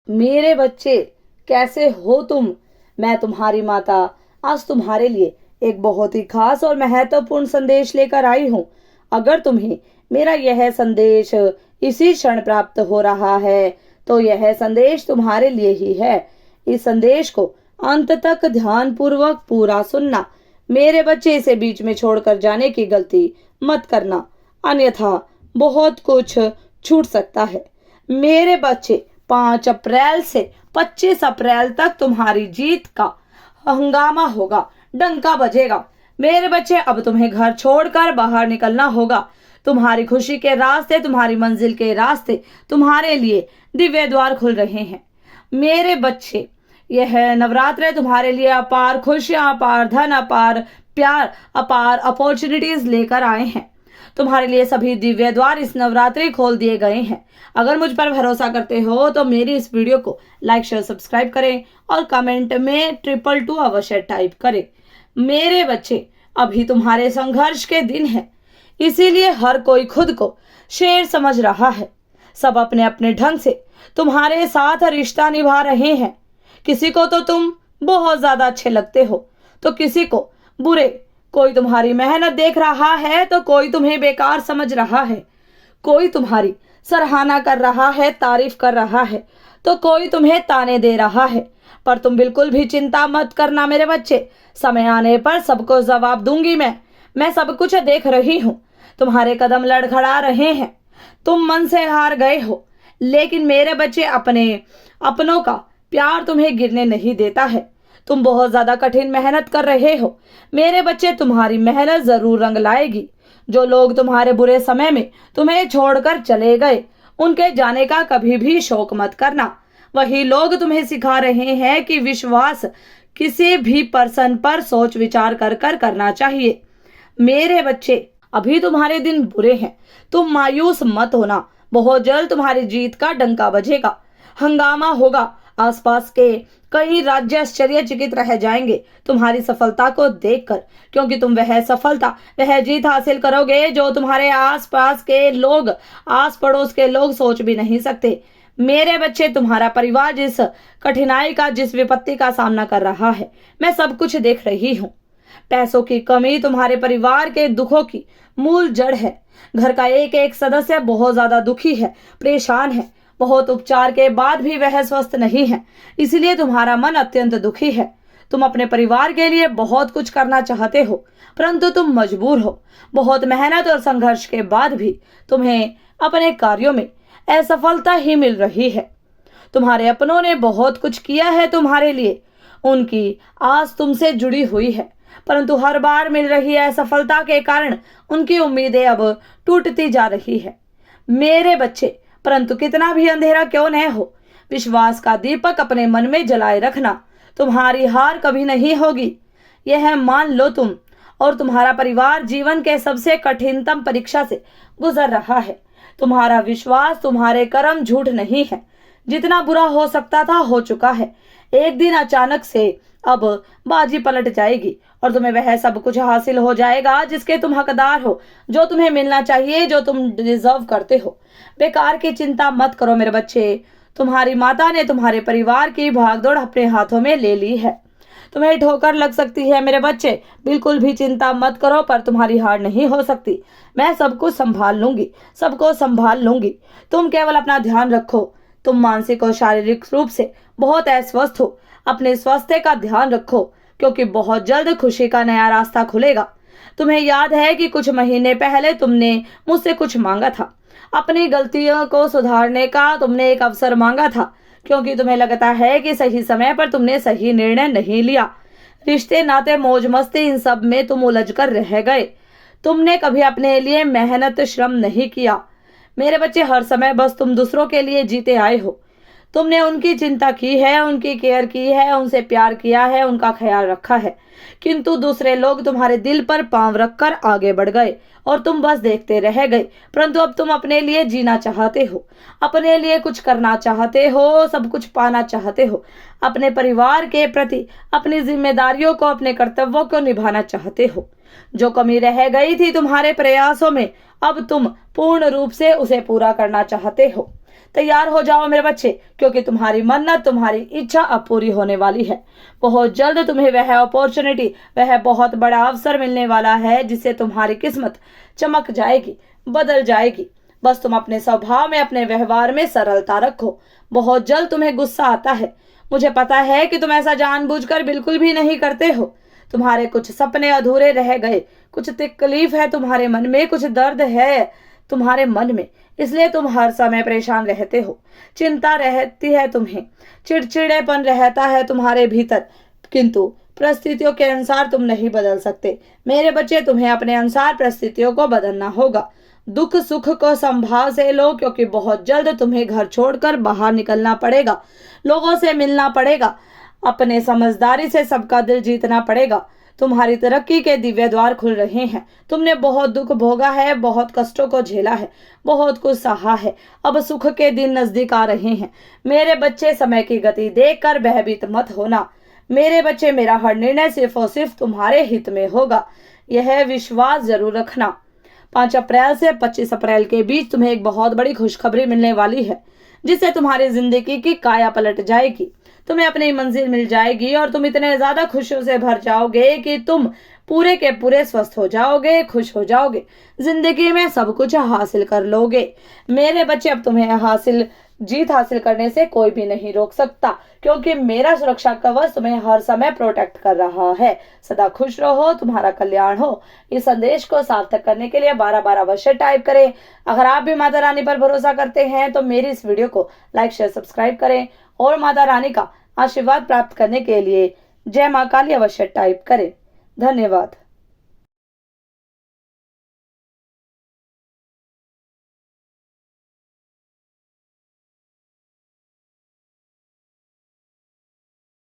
मेरे बच्चे, कैसे हो तुम? मैं तुम्हारी माता आज तुम्हारे लिए एक बहुत ही खास और महत्वपूर्ण संदेश लेकर आई हूँ। अगर तुम्हें मेरा यह संदेश इसी क्षण प्राप्त हो रहा है तो यह संदेश तुम्हारे लिए ही है। इस संदेश को अंत तक ध्यान पूर्वक पूरा सुनना। मेरे बच्चे, इसे बीच में छोड़कर जाने की गलती मत करना, अन्यथा बहुत कुछ छूट सकता है। मेरे बच्चे, 5 अप्रैल से 25 अप्रैल तक तुम्हारी जीत का हंगामा होगा, डंका बजेगा। मेरे बच्चे, अब तुम्हें घर छोड़कर बाहर निकलना होगा। तुम्हारी खुशी के रास्ते, तुम्हारी मंजिल के रास्ते तुम्हारे लिए दिव्य द्वार खुल रहे हैं। मेरे बच्चे, यह नवरात्र तुम्हारे लिए अपार खुशियां, अपार धन, अपार प्यार, अपार अपॉर्चुनिटीज लेकर आए हैं। तुम्हारे लिए सभी दिव्य द्वार इस नवरात्रि खोल दिए गए हैं। अगर मुझ पर भरोसा करते हो तो मेरी इस वीडियो को लाइक, शेयर, सब्सक्राइब करें और कमेंट में 222 अवश्य टाइप करें। मेरे बच्चे, अभी तुम्हारे संघर्ष के दिन हैं, इसीलिए हर कोई खुद को शेर समझ रहा है। सब अपने अपने ढंग से तुम्हारे साथ रिश्ता निभा रहे हैं। किसी को तो तुम बहुत ज्यादा अच्छे लगते हो तो किसी को बुरे। कोई तुम्हारी मेहनत देख रहा है तो कोई तुम्हें बेकार समझ रहा है। कोई तुम्हारी सराहना कर रहा है, तारीफ कर रहा है, तो कोई तुम्हें ताने दे रहा है। पर तुम बिल्कुल भी चिंता मत करना मेरे बच्चे, समय आने पर सबको जवाब दूंगी मैं सब कुछ देख रही हूँ। तुम्हारे कदम लड़खड़ा रहे हैं, तुम मन से हार गए हो, लेकिन मेरे बच्चे, अपनों का प्यार तुम्हें गिरने नहीं देता है। तुम बहुत ज्यादा कठिन मेहनत कर रहे हो मेरे बच्चे, तुम्हारी मेहनत जरूर रंग लाएगी। जो लोग तुम्हारे बुरे समय में तुम्हें छोड़कर चले गए, उनके जाने का कभी भी शोक मत करना। वही लोग तुम्हें सिखा रहे हैं कि विश्वास किसी भी पर्सन पर सोच विचार कर कर करना चाहिए। मेरे बच्चे, अभी तुम्हारे दिन बुरे हैं, तुम मायूस मत होना। बहुत जल्द तुम्हारी जीत का डंका बजेगा, हंगामा होगा। आसपास के कई राज्य आश्चर्यचकित रह जाएंगे तुम्हारी सफलता को देखकर, क्योंकि तुम वह सफलता, वह जीत हासिल करोगे जो तुम्हारे आसपास के लोग, आस पड़ोस के लोग सोच भी नहीं सकते। मेरे बच्चे, तुम्हारा परिवार जिस कठिनाई का, जिस विपत्ति का सामना कर रहा है, मैं सब कुछ देख रही हूँ। पैसों की कमी तुम्हारे परिवार के दुखों की मूल जड़ है। घर का एक एक सदस्य बहुत ज्यादा दुखी है, परेशान है। बहुत उपचार के बाद भी वह स्वस्थ नहीं है, इसलिए तुम्हारा मन अत्यंत दुखी है। तुम अपने परिवार के लिए बहुत कुछ करना चाहते हो, परंतु तुम मजबूर हो। बहुत मेहनत और संघर्ष के बाद भी तुम्हें अपने कार्यों में असफलता ही मिल रही है। तुम्हारे अपनों ने बहुत कुछ किया है तुम्हारे लिए, उनकी आस तुमसे जुड़ी हुई है, परंतु हर बार मिल रही असफलता के कारण उनकी उम्मीदें अब टूटती जा रही है। मेरे बच्चे, परंतु कितना भी अंधेरा क्यों न हो, विश्वास का दीपक अपने मन में जलाए रखना। तुम्हारी हार कभी नहीं होगी, यह मान लो तुम और तुम्हारा परिवार जीवन के सबसे कठिनतम परीक्षा से गुजर रहा है। तुम्हारा विश्वास, तुम्हारे कर्म झूठ नहीं है। जितना बुरा हो सकता था हो चुका है। एक दिन अचानक से अब बाजी पलट जाएगी और तुम्हें वह सब कुछ हासिल हो जाएगा जिसके तुम हकदार हो, जो तुम्हें मिलना चाहिए, जो तुम डिजर्व करते हो। बेकार की चिंता मत करो मेरे बच्चे, तुम्हारी माता ने तुम्हारे परिवार की भागदौड़ अपने हाथों में ले ली है। तुम्हें ठोकर लग सकती है मेरे बच्चे, बिल्कुल भी चिंता मत करो, पर तुम्हारी हार नहीं हो सकती। मैं सब कुछ संभाल लूंगी, सबको संभाल लूंगी। तुम केवल अपना ध्यान रखो। तुम मानसिक और शारीरिक रूप से बहुत अस्वस्थ हो, अपने स्वास्थ्य का ध्यान रखो, क्योंकि बहुत जल्द खुशी का नया रास्ता खुलेगा। तुम्हें याद है कि कुछ महीने पहले तुमने मुझसे कुछ मांगा था। अपनी गलतियों को सुधारने का तुमने एक अवसर मांगा था, क्योंकि तुम्हें लगता है कि सही समय पर तुमने सही निर्णय नहीं लिया। रिश्ते, नाते, मौज मस्ती, इन सब में तुम उलझ कर रह गए। तुमने कभी अपने लिए मेहनत, श्रम नहीं किया। मेरे बच्चे, हर समय बस तुम दूसरों के लिए जीते आए हो। तुमने उनकी चिंता की है, उनकी केयर की है, उनसे प्यार किया है, उनका ख्याल रखा है, किंतु दूसरे लोग तुम्हारे दिल पर पांव रखकर आगे बढ़ गए और तुम बस देखते रह गए। परंतु अब तुम अपने लिए जीना चाहते हो, अपने लिए कुछ करना चाहते हो, सब कुछ पाना चाहते हो। अपने परिवार के प्रति अपनी जिम्मेदारियों को, अपने कर्तव्यों को निभाना चाहते हो। जो कमी रह गई थी तुम्हारे प्रयासों में, अब तुम पूर्ण रूप से उसे पूरा करना चाहते हो। तैयार हो जाओ मेरे बच्चे, क्योंकि तुम्हारी मन्नत, तुम्हारी इच्छा अब पूरी होने वाली है। बहुत जल्द तुम्हें वह अपॉर्चुनिटी, वह बहुत बड़ा अवसर मिलने वाला है जिससे तुम्हारी किस्मत चमक जाएगी, बदल जाएगी। बस तुम अपने स्वभाव में, अपने व्यवहार में सरलता रखो। बहुत जल्द तुम्हें गुस्सा आता है। मुझे पता है कि तुम ऐसा जानबूझकर बिल्कुल भी नहीं करते हो। तुम्हारे कुछ सपने अधूरे रह गए, कुछ तकलीफ है तुम्हारे मन में, कुछ दर्द है तुम्हारे मन में, इसलिए तुम हर समय परेशान रहते हो। चिंता रहती है तुम्हें, चिड़चिड़ेपन रहता है तुम्हारे भीतर, किंतु परिस्थितियों के अनुसार तुम नहीं बदल सकते। मेरे बच्चे, तुम्हें अपने अनुसार परिस्थितियों को बदलना होगा। दुख सुख को संभाव से लो, क्योंकि बहुत जल्द तुम्हें घर छोड़कर बाहर निकलना पड़ेगा, लोगों से मिलना पड़ेगा, अपने समझदारी से सबका दिल जीतना पड़ेगा। तुम्हारी तरक्की के दिव्य द्वार खुल रहे हैं। तुमने बहुत दुख भोगा है, बहुत कष्टों को झेला है, बहुत कुछ सहा है। अब सुख के दिन नजदीक आ रहे हैं। मेरे बच्चे, समय की गति देखकर भयभीत मत होना। मेरे बच्चे, मेरा हर निर्णय सिर्फ और सिर्फ तुम्हारे हित में होगा, यह विश्वास जरूर रखना। 5 अप्रैल से 25 अप्रैल के बीच तुम्हें एक बहुत बड़ी खुशखबरी मिलने वाली है, जिससे तुम्हारी जिंदगी की काया पलट जाएगी। तुम्हें अपनी मंजिल मिल जाएगी और तुम इतने ज्यादा खुशियों से भर जाओगे कि तुम पूरे के पूरे स्वस्थ हो जाओगे, खुश हो जाओगे, जिंदगी में सब कुछ हासिल कर लोगे। मेरे बच्चे, अब तुम्हें जीत हासिल करने से कोई भी नहीं रोक सकता, क्योंकि मेरा सुरक्षा कवच तुम्हें हर समय प्रोटेक्ट कर रहा है। सदा खुश रहो, तुम्हारा कल्याण हो। इस संदेश को सार्थक करने के लिए 12 अवश्य टाइप करें। अगर आप भी माता रानी पर भरोसा करते हैं तो मेरी इस वीडियो को लाइक, शेयर, सब्सक्राइब करें और माता रानी का आशीर्वाद प्राप्त करने के लिए जय मां काली अवश्य टाइप करें। धन्यवाद।